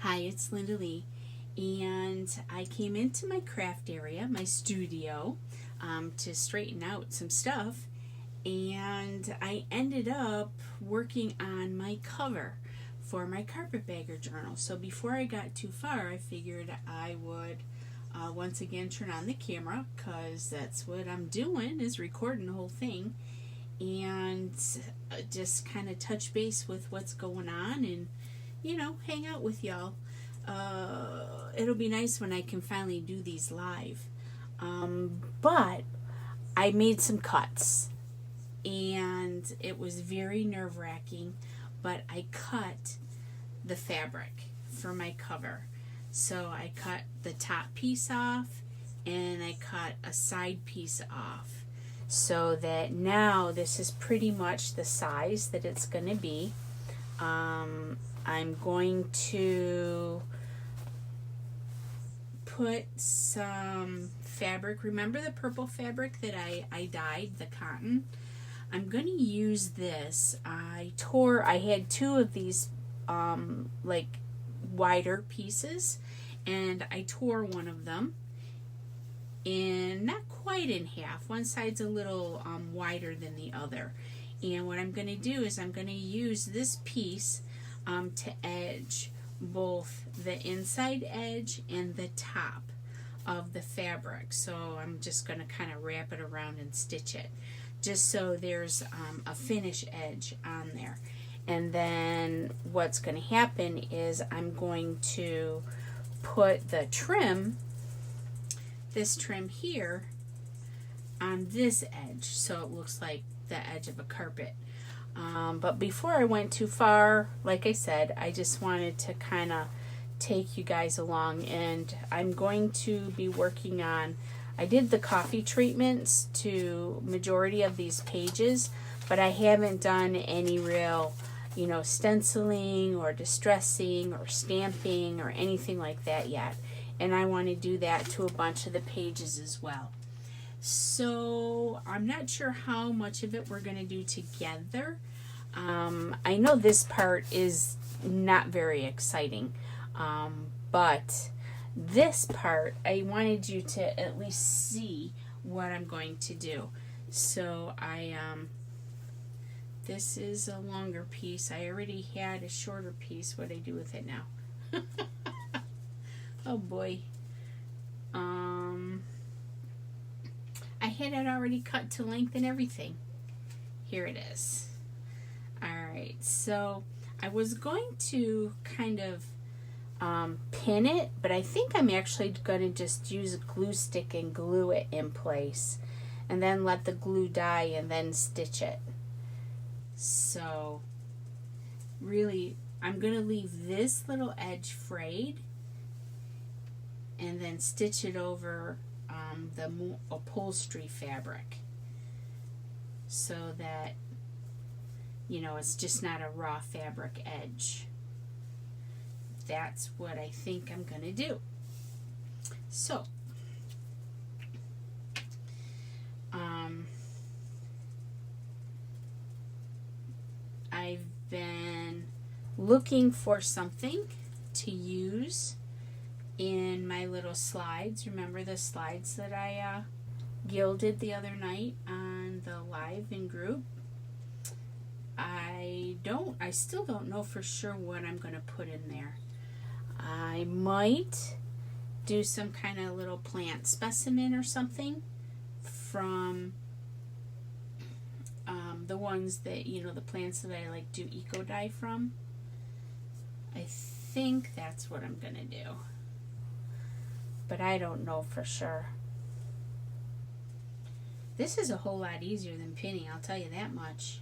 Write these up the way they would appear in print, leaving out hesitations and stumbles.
Hi, it's LindaLee, and I came into my craft area, my studio, to straighten out some stuff, and I ended up working on my cover for my Carpetbagger Journal. So before I got too far, I figured I would once again turn on the camera, because that's what I'm doing, is recording the whole thing, and just kind of touch base with what's going on and hang out with y'all. It'll be nice when I can finally do these live. But I made some cuts, and it was very nerve-wracking, but I cut the fabric for my cover. So I cut the top piece off, and I cut a side piece off, so that now this is pretty much the size that it's going to be. I'm going to put some fabric. Remember the purple fabric that I dyed, the cotton? I'm going to use this. I had two of these like wider pieces, and I tore one of them in, not quite in half. One side's a little wider than the other. And what I'm going to do is I'm going to use this piece to edge both the inside edge and the top of the fabric. So I'm just going to kind of wrap it around and stitch it, just so there's a finish edge on there. And then what's going to happen is I'm going to put the trim, this trim here, on this edge, so it looks like the edge of a carpet. But before I went too far, like I said, I just wanted to kind of take you guys along, and I'm going to be working on, I did the coffee treatments to majority of these pages, but I haven't done any real, stenciling or distressing or stamping or anything like that yet. And I want to do that to a bunch of the pages as well. So I'm not sure how much of it we're going to do together. I know this part is not very exciting, but this part I wanted you to at least see what I'm going to do. So this is a longer piece. I already had a shorter piece. What do I do with it now? Oh boy. I had it already cut to length and everything. Here it is. Alright, so I was going to kind of pin it, but I think I'm actually going to just use a glue stick and glue it in place, and then let the glue dry and then stitch it. So really, I'm going to leave this little edge frayed and then stitch it over the upholstery fabric, so that it's just not a raw fabric edge. That's what I think I'm going to do. So I've been looking for something to use in my little slides. Remember the slides that I gilded the other night on the live in group? I still don't know for sure what I'm going to put in there. I might do some kind of little plant specimen or something from the ones that, the plants that I like do eco dye from. I think that's what I'm going to do, but I don't know for sure. This is a whole lot easier than pinning, I'll tell you that much.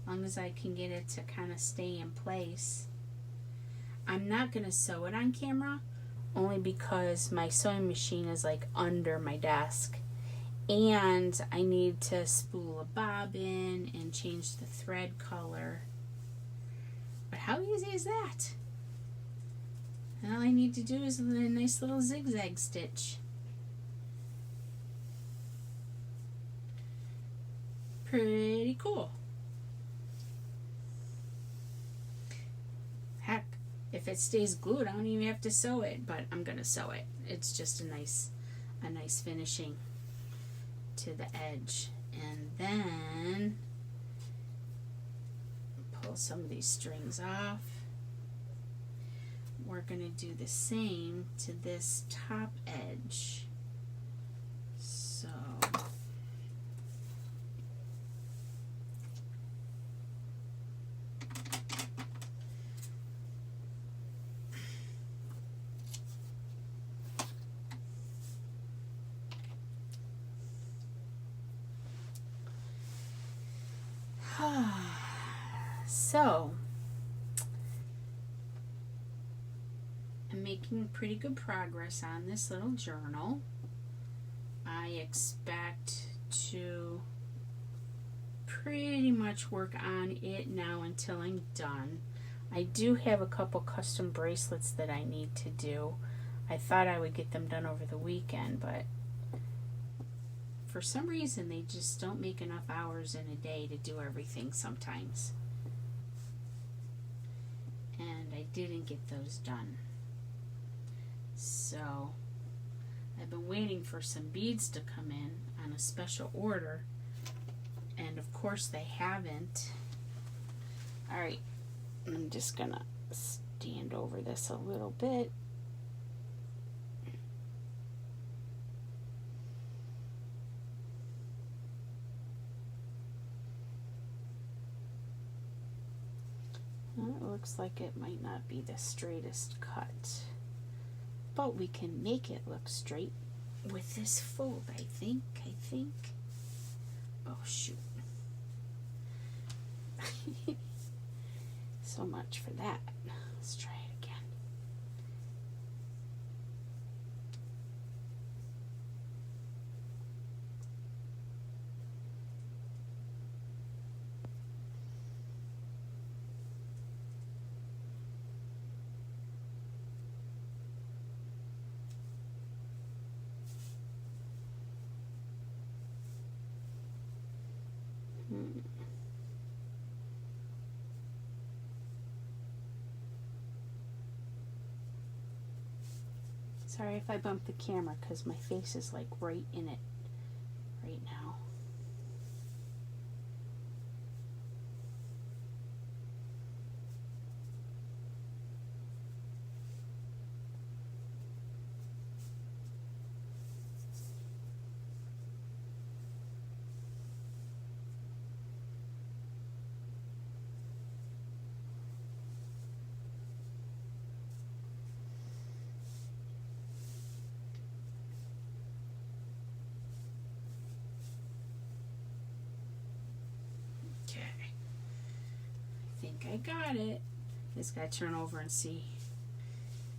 As long as I can get it to kind of stay in place. I'm not going to sew it on camera, only because my sewing machine is like under my desk, and I need to spool a bobbin and change the thread color. But how easy is that? All I need to do is a nice little zigzag stitch. Pretty cool. Heck, If it stays glued, I don't even have to sew it, but I'm gonna sew it. It's just a nice finishing to the edge. And then pull some of these strings off. We're gonna do the same to this top edge. So so I'm making pretty good progress on this little journal. I expect to pretty much work on it now until I'm done. I do have a couple custom bracelets that I need to do. I thought I would get them done over the weekend, but for some reason they just don't make enough hours in a day to do everything sometimes. And I didn't get those done. So I've been waiting for some beads to come in on a special order, and of course they haven't. Alright, I'm just gonna stand over this a little bit. Well, it looks like it might not be the straightest cut, but we can make it look straight with this fold, I think. Oh, shoot. So much for that. Let's try it again. Sorry if I bump the camera because my face is like right in it right now. I got it. Just gotta turn over and see.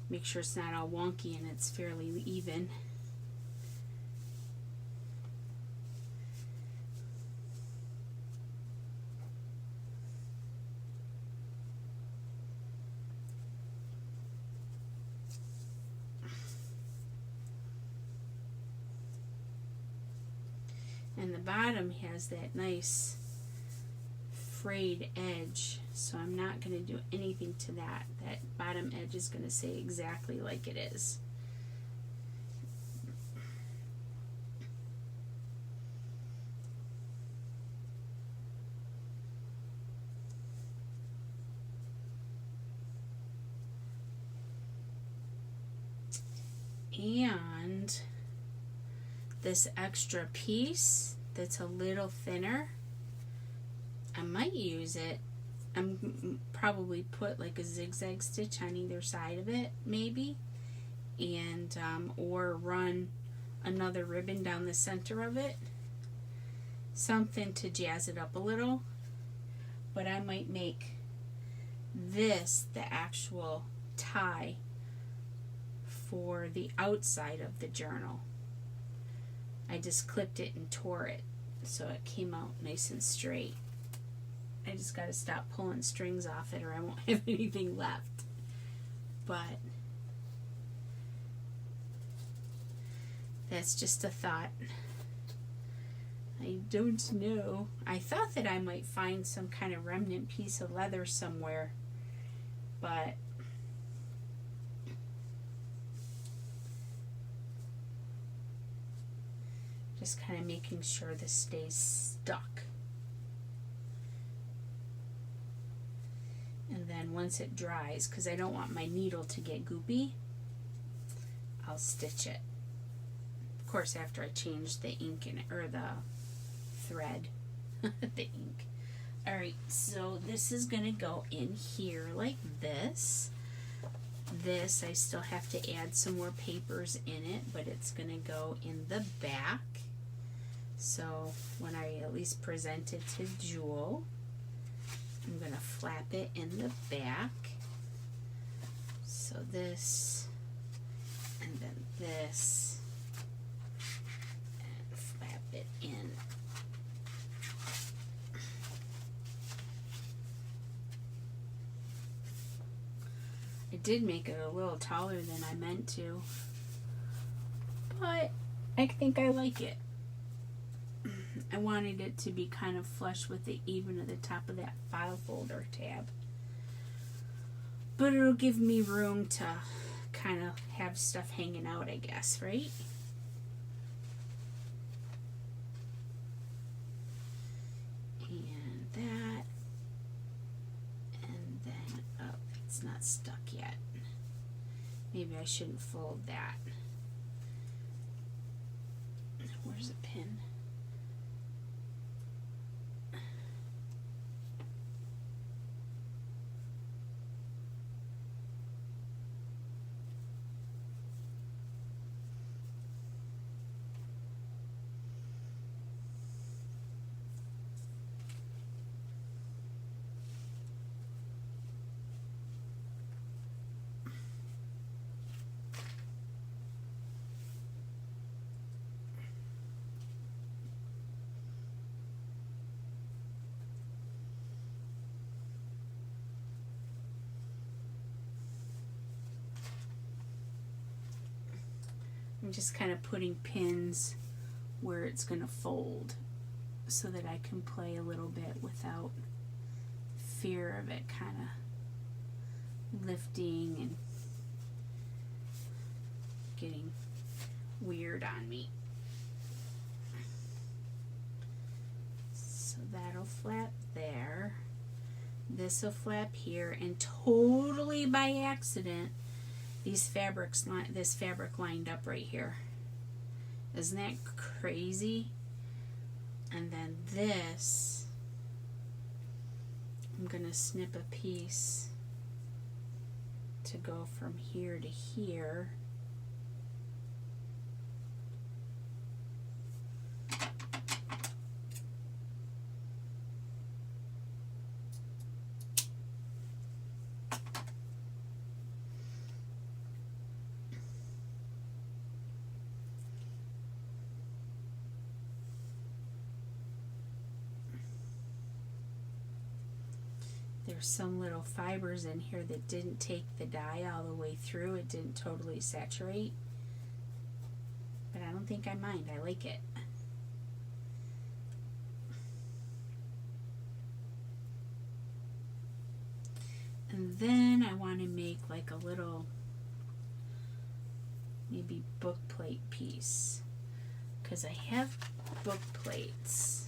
Make sure it's not all wonky and it's fairly even. And the bottom has that nice frayed edge, so I'm not going to do anything to that. That bottom edge is going to stay exactly like it is. And this extra piece that's a little thinner, I might use it. I'm probably put like a zigzag stitch on either side of it, maybe, and or run another ribbon down the center of it, something to jazz it up a little. But I might make this the actual tie for the outside of the journal. I just clipped it and tore it so it came out nice and straight. I just got to stop pulling strings off it or I won't have anything left. But that's just a thought. I don't know. I thought that I might find some kind of remnant piece of leather somewhere, but Just kind of making sure this stays stuck. And then once it dries, because I don't want my needle to get goopy, I'll stitch it. Of course, after I change the ink in it, or the thread, the ink. Alright, so this is going to go in here like this. This, I still have to add some more papers in it, but it's going to go in the back. So when I at least present it to Jewel, I'm going to flap it in the back. So this, and then this, and flap it in. I did make it a little taller than I meant to, but I think I like it. I wanted it to be kind of flush with it even at the top of that file folder tab. But it'll give me room to kind of have stuff hanging out, I guess, right? And that. And then, oh, it's not stuck yet. Maybe I shouldn't fold that. Where's the pin? I'm just kind of putting pins where it's going to fold so that I can play a little bit without fear of it kind of lifting and getting weird on me. So that'll flap there. This will flap here, and totally by accident, this fabric lined up right here. Isn't that crazy? And then this, I'm gonna snip a piece to go from here to here. There's some little fibers in here that didn't take the dye all the way through. It didn't totally saturate. But I don't think I mind. I like it. And then I want to make like a little maybe book plate piece, because I have book plates.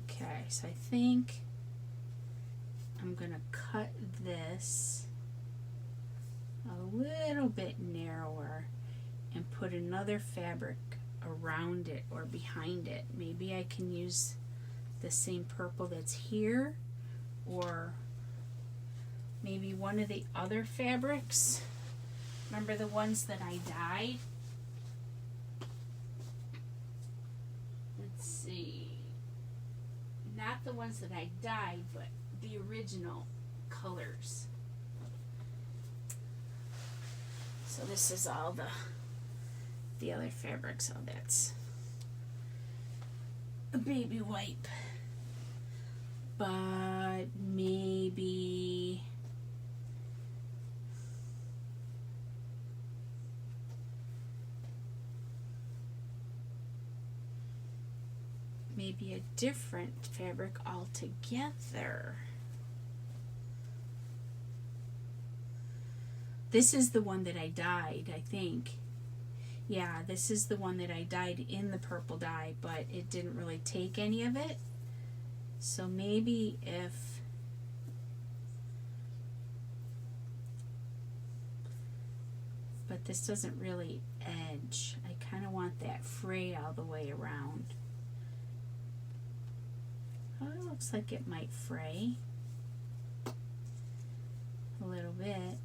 Okay, so I think I'm going to cut this a little bit narrower and put another fabric around it or behind it. Maybe I can use the same purple that's here, or maybe one of the other fabrics. Remember the ones that I dyed? Let's see. Not the ones that I dyed, but the original colors. So this is all the other fabrics. Oh, that's a baby wipe. But maybe maybe a different fabric altogether. This is the one that I dyed, I think. Yeah, this is the one that I dyed in the purple dye, but it didn't really take any of it. So maybe if but this doesn't really edge. I kind of want that fray all the way around. Oh, it looks like it might fray a little bit.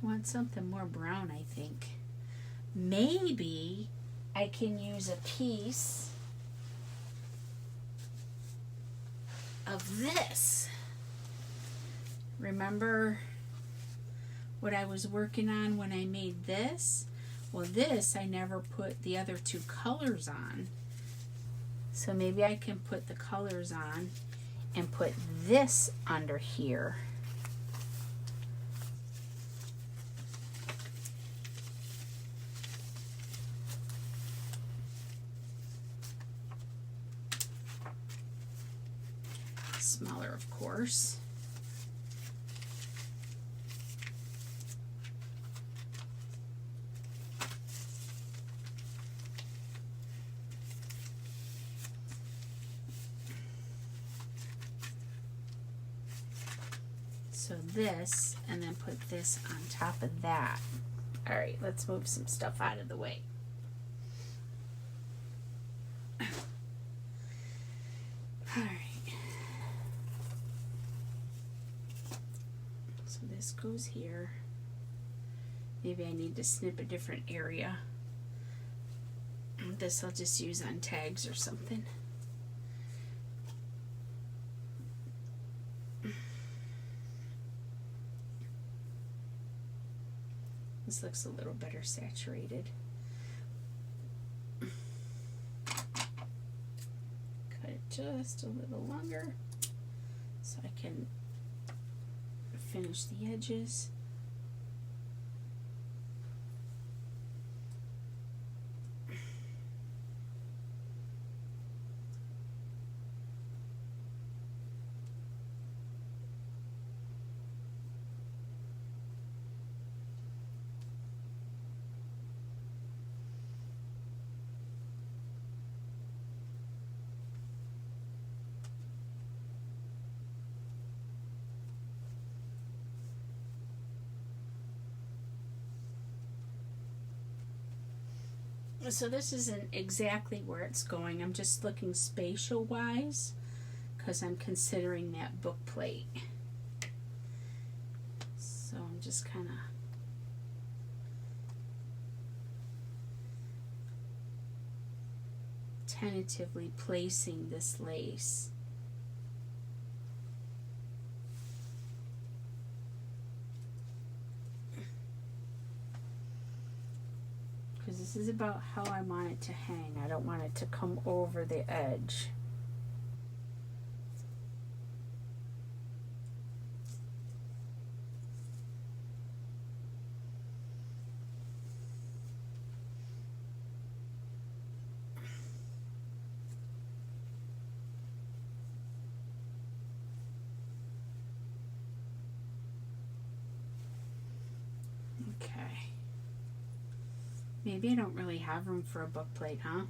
I want something more brown, I think. Maybe I can use a piece of this. Remember what I was working on when I made this? Well, this I never put the other two colors on. So maybe I can put the colors on and put this under here. Smaller, of course. So this, and then put this on top of that. All right, let's move some stuff out of the way. All right. So this goes here. Maybe I need to snip a different area. This I'll just use on tags or something. This looks a little better saturated. Cut it just a little longer so I can finish the edges. So this isn't exactly where it's going. I'm just looking spatial wise because I'm considering that book plate. So I'm just kind of tentatively placing this lace. Because this is about how I want it to hang. I don't want it to come over the edge. Okay. Maybe I don't really have room for a book plate, huh?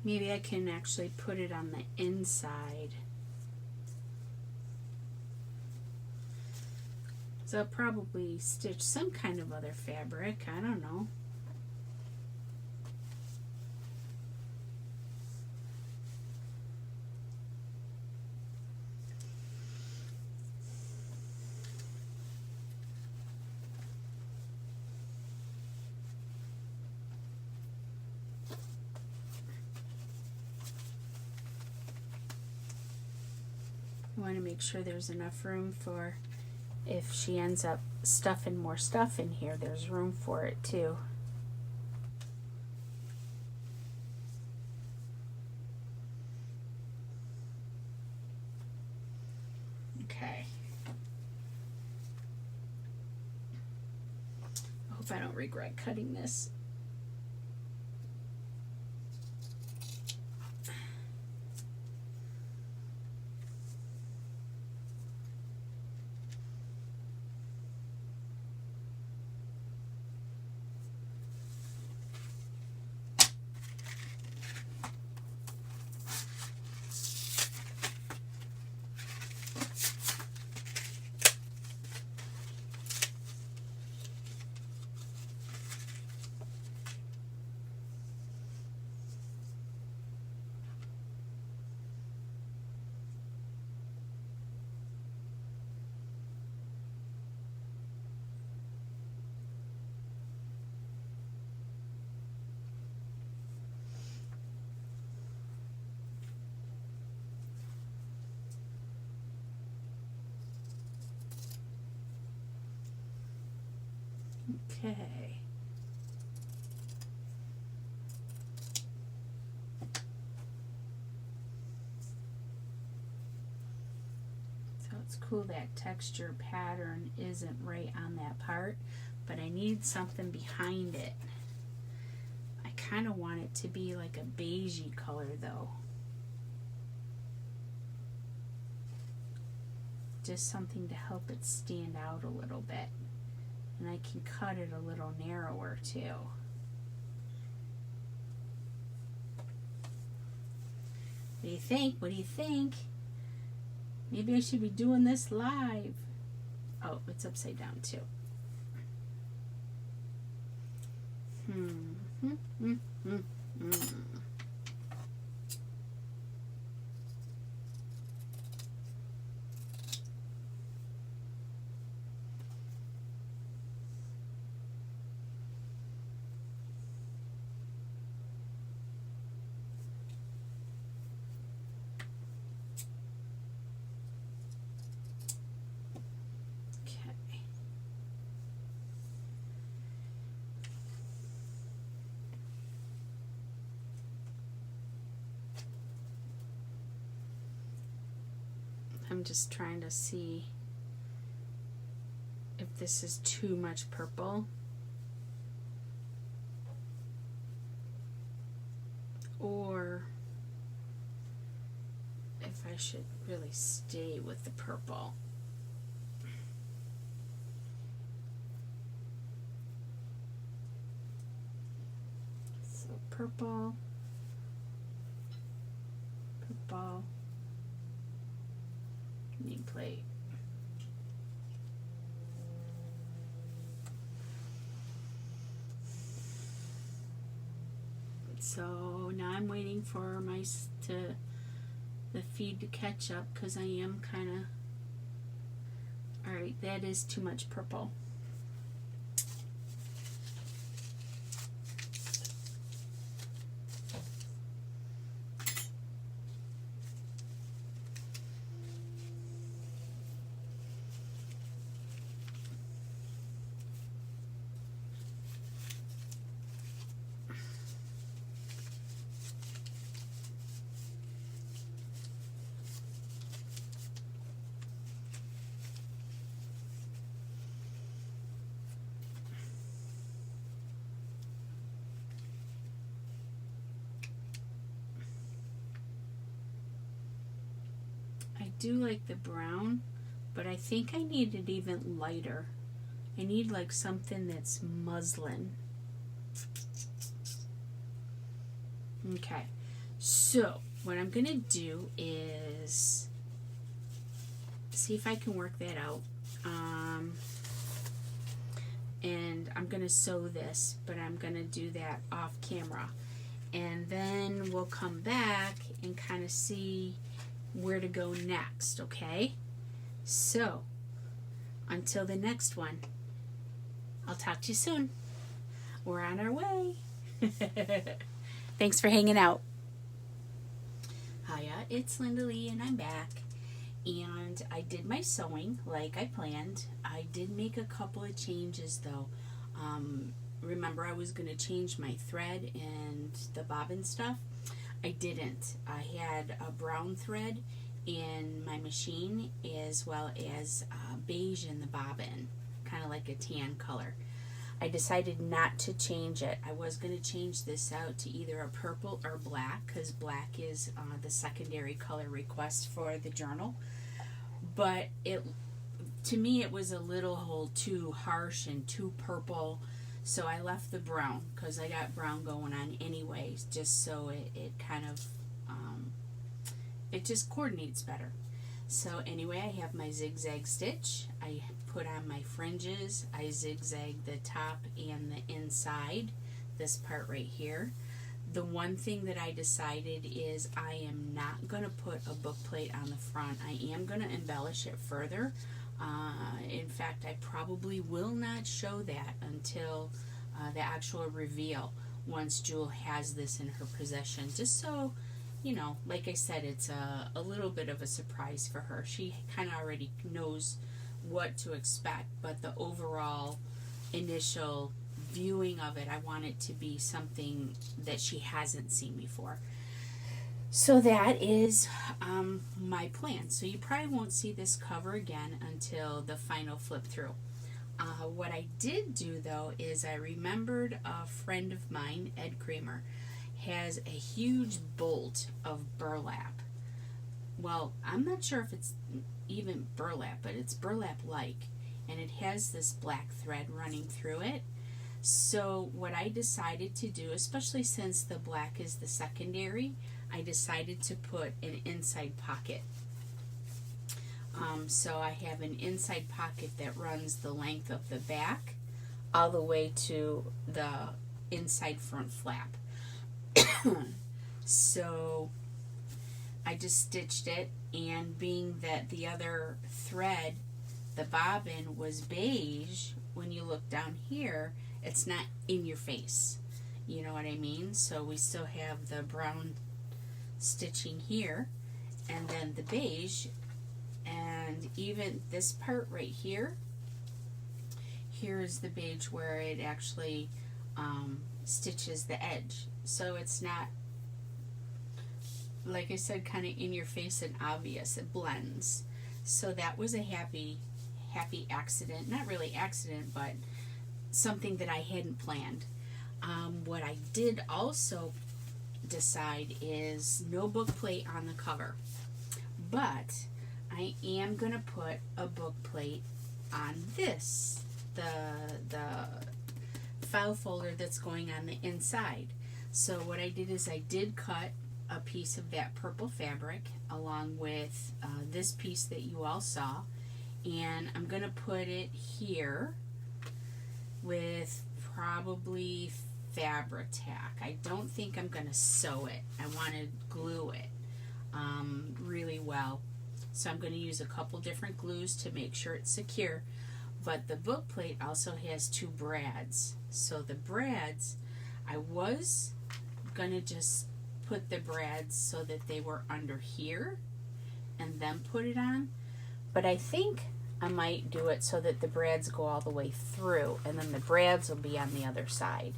Maybe I can actually put it on the inside. So I'll probably stitch some kind of other fabric. I don't know. I want to make sure there's enough room for, if she ends up stuffing more stuff in here, there's room for it too. Okay. I hope I don't regret cutting this. Okay. So it's cool that texture pattern isn't right on that part, but I need something behind it. I kind of want it to be like a beigey color though. Just something to help it stand out a little bit. And I can cut it a little narrower too. What do you think? What do you think? Maybe I should be doing this live. Oh, it's upside down too. I'm just trying to see if this is too much purple or if I should really stay with the purple. So purple, purple. Plate. So now I'm waiting for the feed to catch up because I am kind of, all right, that is too much purple. I do like the brown, but I think I need it even lighter. I need like something that's muslin. Okay, so what I'm gonna do is see if I can work that out. And I'm gonna sew this, but I'm gonna do that off camera. And then we'll come back and kind of see where to go next, okay? So, until the next one, I'll talk to you soon. We're on our way. Thanks for hanging out. Hiya, it's LindaLee and I'm back. And I did my sewing like I planned. I did make a couple of changes though. Remember I was going to change my thread and the bobbin stuff? I didn't. I had a brown thread in my machine as well as beige in the bobbin, kind of like a tan color. I decided not to change it. I was going to change this out to either a purple or black, because black is the secondary color request for the journal. But to me it was a little too harsh and too purple, so I left the brown, because I got brown going on anyways, just so it kind of it just coordinates better. So anyway, I have my zigzag stitch. I put on my fringes. I zigzag the top and the inside, this part right here. The one thing that I decided is I am not going to put a book plate on the front. I am going to embellish it further. In fact, I probably will not show that until the actual reveal, once Jewel has this in her possession, just so, you know, like I said, it's a little bit of a surprise for her. She kind of already knows what to expect, but the overall initial viewing of it, I want it to be something that she hasn't seen before. So that is my plan. So you probably won't see this cover again until the final flip through. What I did do though is I remembered a friend of mine, Ed Kramer, has a huge bolt of burlap. Well, I'm not sure if it's even burlap, but it's burlap-like, and it has this black thread running through it. So what I decided to do, especially since the black is the secondary, I decided to put an inside pocket. So I have an inside pocket that runs the length of the back all the way to the inside front flap. So I just stitched it, and being that the other thread, the bobbin, was beige, when you look down here, it's not in your face. You know what I mean? So we still have the brown stitching here, and then the beige, and even this part right here, here's the beige where it actually stitches the edge. So it's not, like I said, kind of in your face and obvious. It blends. So that was a happy accident. Not really accident, but something that I hadn't planned. What I did also decide is no book plate on the cover, but I am going to put a book plate on this, the file folder that's going on the inside. So what I did is I did cut a piece of that purple fabric along with this piece that you all saw, and I'm going to put it here with probably fabric tack. I don't think I'm going to sew it. I want to glue it really well. So I'm going to use a couple different glues to make sure it's secure. But the book plate also has two brads. So the brads, I was going to just put the brads so that they were under here and then put it on. But I think I might do it so that the brads go all the way through, and then the brads will be on the other side.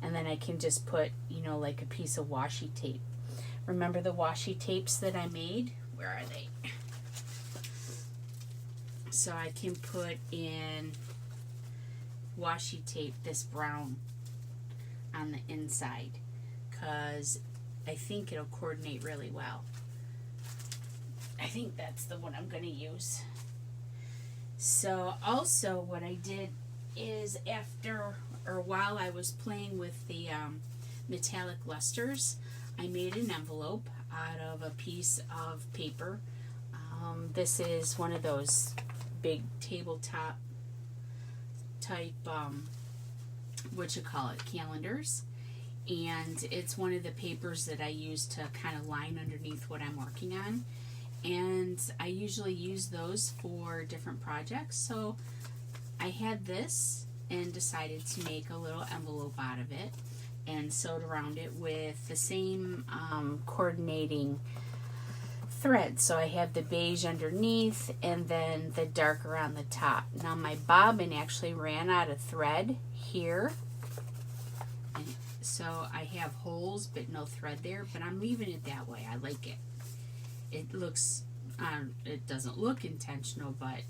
And then I can just put, you know, like a piece of washi tape. Remember the washi tapes that I made? Where are they? So I can put in washi tape, this brown, on the inside, because I think it'll coordinate really well. I think that's the one I'm going to use. So also what I did is while I was playing with the metallic lusters, I made an envelope out of a piece of paper. This is one of those big tabletop type, calendars. And it's one of the papers that I use to kind of line underneath what I'm working on. And I usually use those for different projects. So I had this and decided to make a little envelope out of it and sewed around it with the same coordinating thread. So I have the beige underneath and then the darker on the top. Now my bobbin actually ran out of thread here. And so I have holes but no thread there, but I'm leaving it that way. I like it. It looks, it doesn't look intentional, but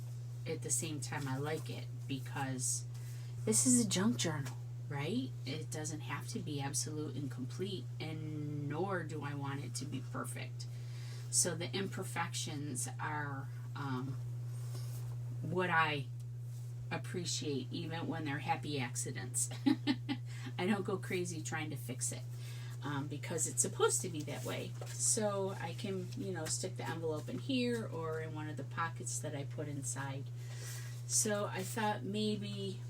at the same time I like it because this is a junk journal, right? It doesn't have to be absolute and complete, and nor do I want it to be perfect. So the imperfections are what I appreciate, even when they're happy accidents. I don't go crazy trying to fix it because it's supposed to be that way. So I can, you know, stick the envelope in here or in one of the pockets that I put inside. So I thought maybe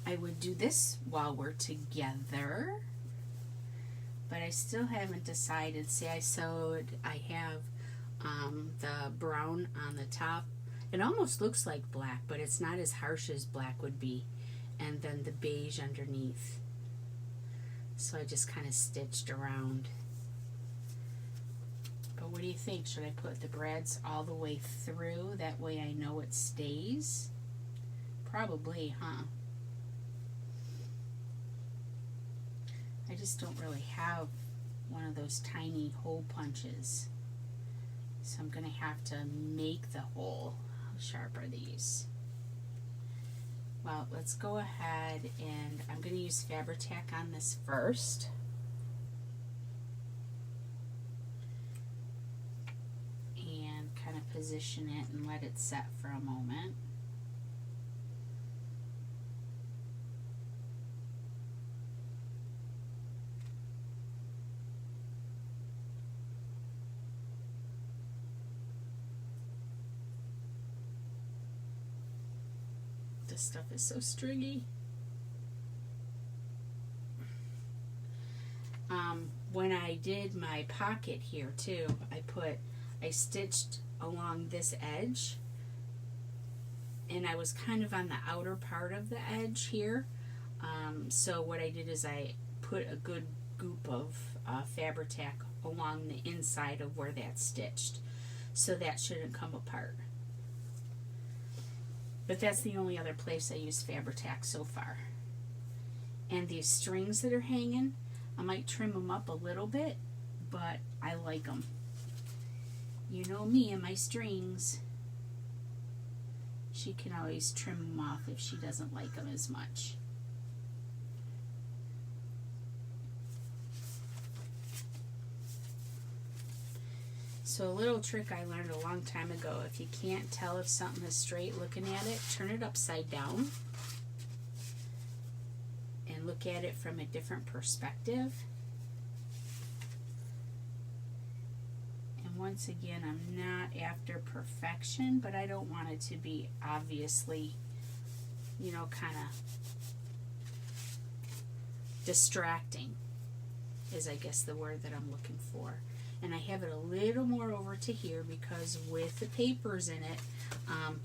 I would do this while we're together, but I still haven't decided. See, I have the brown on the top. It almost looks like black, but it's not as harsh as black would be. And then the beige underneath. So I just kind of stitched around. But what do you think? Should I put the brads all the way through? That way I know it stays? Probably, huh? I just don't really have one of those tiny hole punches. So I'm going to have to make the hole. How sharp are these? Well, let's go ahead and I'm going to use Fabri-Tac on this first. And kind of position it and let it set for a moment. This stuff is so stringy. When I did my pocket here too, I stitched along this edge, and I was kind of on the outer part of the edge here. So what I did is I put a good goop of Fabri-Tac along the inside of where that's stitched, so that shouldn't come apart. But that's the only other place I use Fabri-Tac so far. And these strings that are hanging, I might trim them up a little bit, but I like them. You know me and my strings. She can always trim them off if she doesn't like them as much. So a little trick I learned a long time ago, if you can't tell if something is straight looking at it, turn it upside down and look at it from a different perspective. And once again, I'm not after perfection, but I don't want it to be obviously, you know, kind of distracting is, I guess, the word that I'm looking for. And I have it a little more over to here because with the papers in it,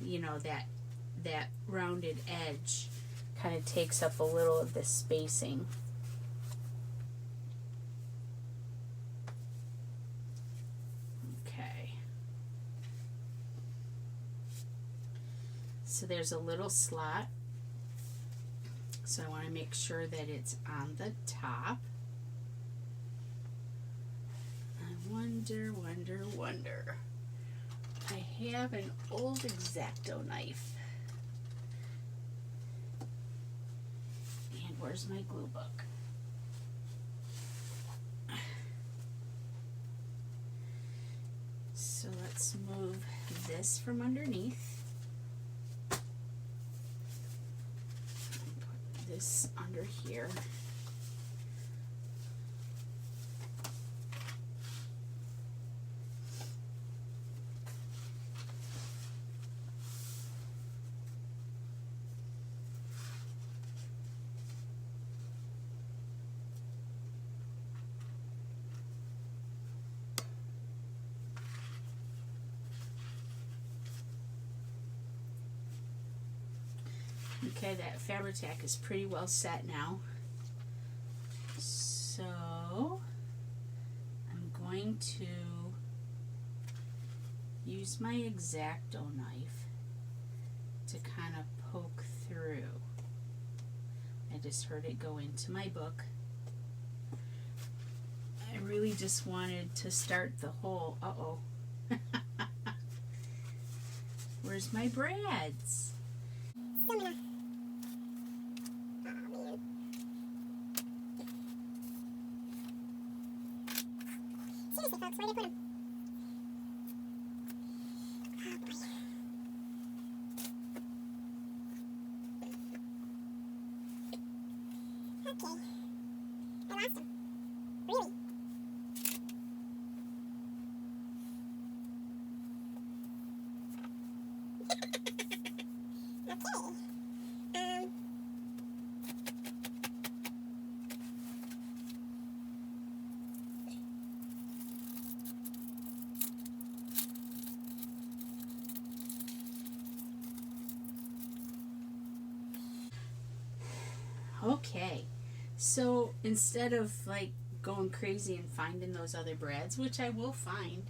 you know, that rounded edge kind of takes up a little of this spacing. Okay. So there's a little slot. So I want to make sure that it's on the top. Wonder. I have an old X-Acto knife. And where's my glue book? So let's move this from underneath. Put this under here. Okay, that Fabri-Tac is pretty well set now. So I'm going to use my X-Acto knife to kind of poke through. I just heard it go into my book. I really just wanted to start the whole, uh-oh. Where's my brads? Seriously, folks, where did I put them? Okay. I lost them. Really? Okay, so instead of like going crazy and finding those other brads, which I will find,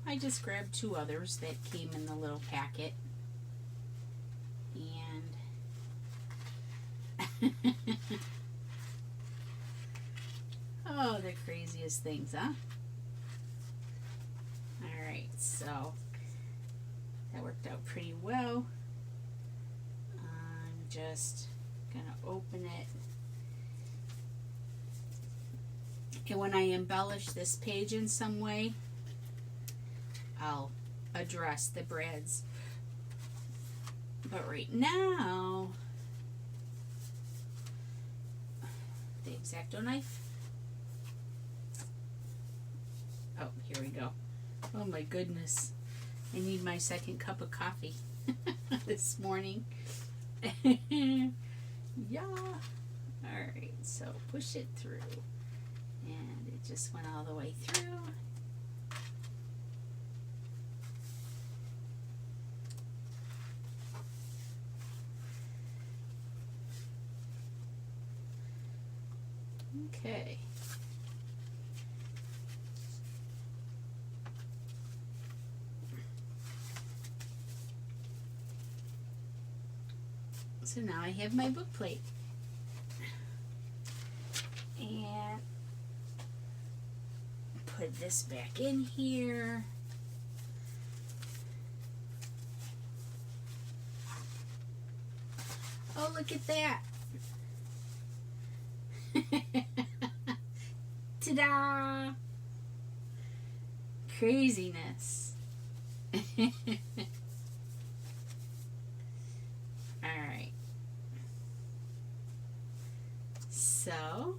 I just grabbed 2 others that came in the little packet. And oh, the craziest things, huh? Alright, so that worked out pretty well. I'm just gonna open it, and when I embellish this page in some way, I'll address the brads, but right now the X-Acto knife, oh, here we go. Oh my goodness, I need my second cup of coffee this morning. Yeah. Alright, so push it through. And it just went all the way through. Okay. So now I have my book plate. And put this back in here. Oh, look at that. Ta-da! Craziness. Alright. So,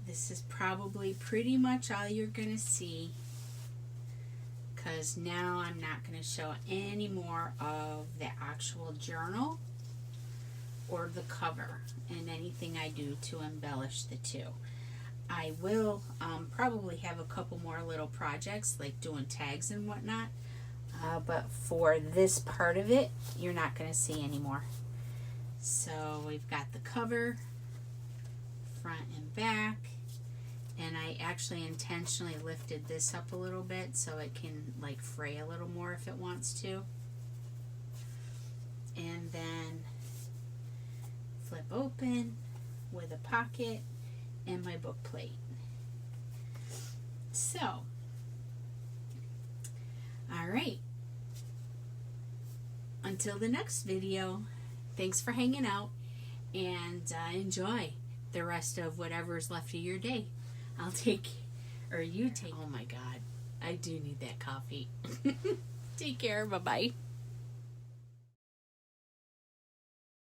this is probably pretty much all you're going to see, because now I'm not going to show any more of the actual journal or the cover and anything I do to embellish the 2. I will probably have a couple more little projects like doing tags and whatnot, but for this part of it, you're not going to see anymore. So we've got the cover, front and back, and I actually intentionally lifted this up a little bit so it can like fray a little more if it wants to. And then flip open with a pocket and my book plate. So, alright, until the next video, thanks for hanging out, and enjoy the rest of whatever's left of your day. I'll take, or you take, oh my god, I do need that coffee. Take care, bye-bye.